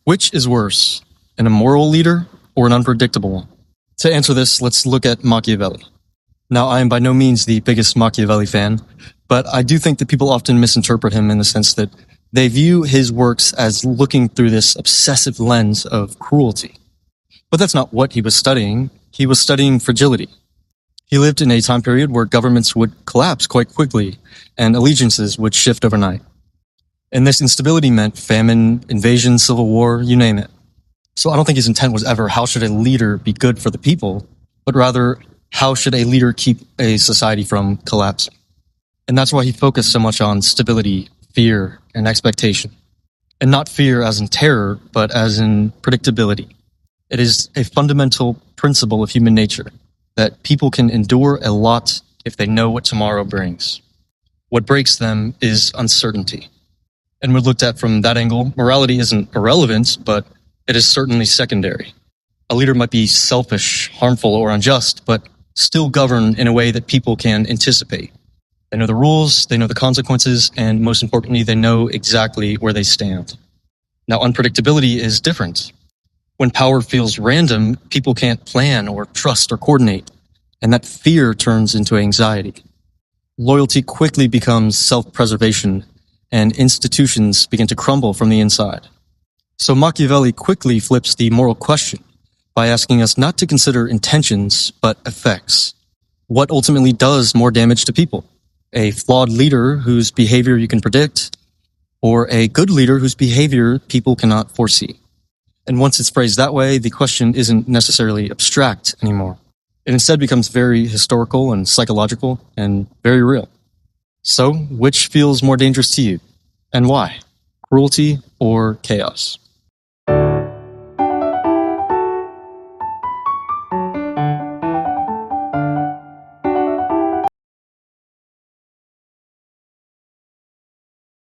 Which is worse, an immoral leader or an unpredictable one? To answer this, let's look at Machiavelli. Now, I am by no means the biggest Machiavelli fan, but I do think that people often misinterpret him in the sense that they view his works as looking through this obsessive lens of cruelty. But that's not what he was studying. He was studying fragility. He lived in a time period where governments would collapse quite quickly and allegiances would shift overnight. And this instability meant famine, invasion, civil war, you name it. So I don't think his intent was ever, how should a leader be good for the people, but rather, how should a leader keep a society from collapsing? And that's why he focused so much on stability, fear, and expectation. And not fear as in terror, but as in predictability. It is a fundamental principle of human nature that people can endure a lot if they know what tomorrow brings. What breaks them is uncertainty. And when looked at from that angle, morality isn't irrelevant, but it is certainly secondary. A leader might be selfish, harmful, or unjust, but still govern in a way that people can anticipate. They know the rules, they know the consequences, and most importantly, they know exactly where they stand. Now, unpredictability is different. When power feels random, people can't plan or trust or coordinate, and that fear turns into anxiety. Loyalty quickly becomes self-preservation, and institutions begin to crumble from the inside. So Machiavelli quickly flips the moral question by asking us not to consider intentions, but effects. What ultimately does more damage to people? A flawed leader whose behavior you can predict, or a good leader whose behavior people cannot foresee? And once it's phrased that way, the question isn't necessarily abstract anymore. It instead becomes very historical and psychological and very real. So, which feels more dangerous to you? And why? Cruelty or chaos?